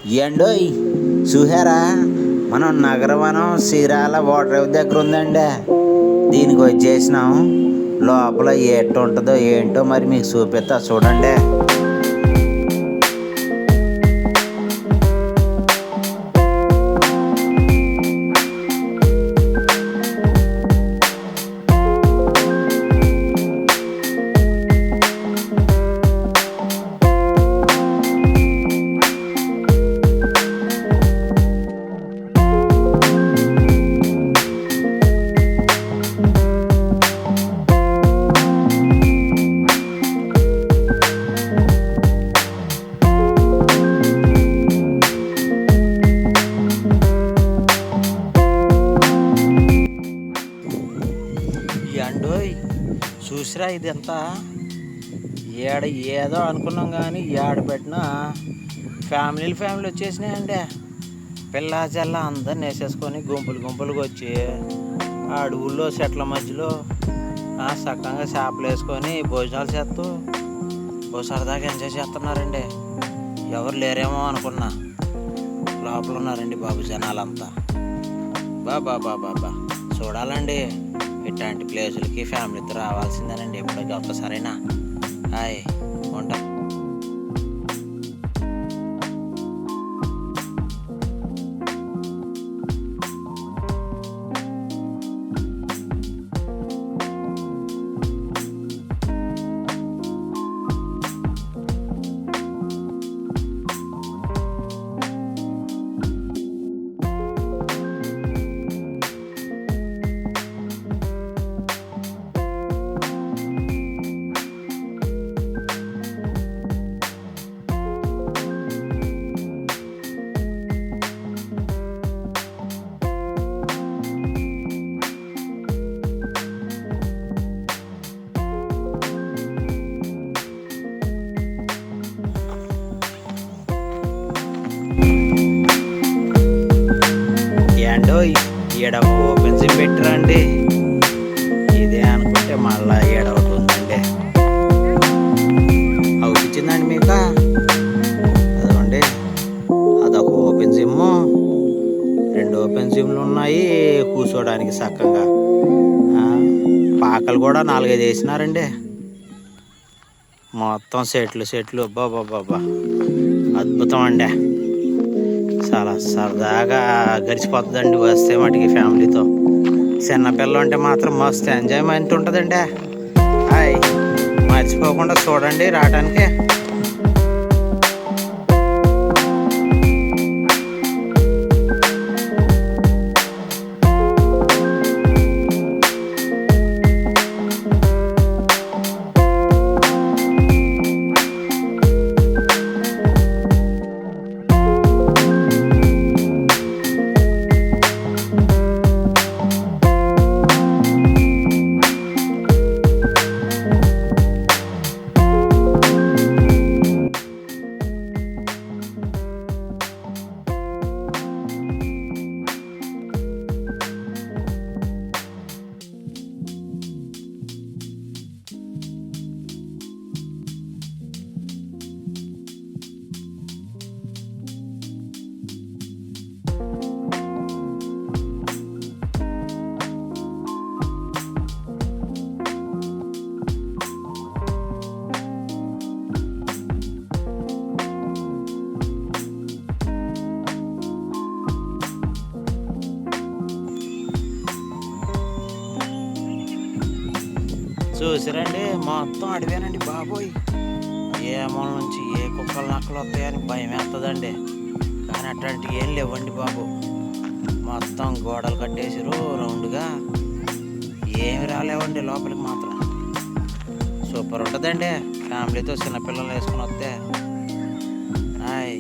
ఏండోయ్ చూసారా, మనం నగరవనం చీరాల వాటర్ దగ్గర ఉందండి. దీనికి వచ్చేసినాం. లోపల ఉంటుందో ఏంటో మరి మీకు చూపిస్తా చూడండి. అండోయ్ చూసిరా, ఇది ఎంత ఏదో అనుకున్నాం కానీ పెట్టినా ఫ్యామిలీ వచ్చేసినాయండి. పిల్ల జల్ల అందరిని వేసేసుకొని గుంపులుగా వచ్చి ఆ అడవుల్లో చెట్ల మధ్యలో చక్కగా చేపలు వేసుకొని భోజనాలు చేస్తూ సరదాగా ఎంజాయ్ చేస్తున్నారండి. ఎవరు లేరేమో అనుకున్నా, లోపల ఉన్నారండి బాబు జనాలంతా. బాబా చూడాలండి, ఇట్లాంటి ప్లేసులకి ఫ్యామిలీతో రావాల్సిందేనండి ఎప్పటికీ ఒక్కసారైనా. హాయ్ ఉంటా. ఈడ ఓపెన్ జిమ్ పెట్టరండి. ఇదే అనుకుంటే మళ్ళా ఒకటి ఉందండి. అవుపించిందండి మీకు. అదండి, అదొక ఓపెన్ జిమ్, 2 ఓపెన్ జిమ్లు ఉన్నాయి కూర్చోడానికి చక్కగా. పాకలు కూడా 4-5 వేసినారండి. మొత్తం సెట్లు బాబా అద్భుతం అండి. చాలా సరదాగా గడిచిపోతుందండి వస్తే మటుకి ఫ్యామిలీతో. చిన్నపిల్లలు అంటే మాత్రం మస్తు ఎంజాయ్మెంట్ ఉంటుందండి. హాయ్, మర్చిపోకుండా చూడండి రావడానికి. చూసిరండి, మొత్తం అడివేనండి బాబోయ్. ఏ మూల నుంచి ఏ కుక్కలు నక్కలు వస్తాయని భయం వేస్తుందండి. కానీ అట్లాంటివి ఏం లేవండి బాబు. మొత్తం గోడలు కట్టేసిరు రౌండ్గా, ఏమి రాలేవండి లోపలికి మాత్రం. సూపర్ ఉంటుందండి ఫ్యామిలీతో చిన్నపిల్లలు వేసుకుని వస్తే. హాయ్.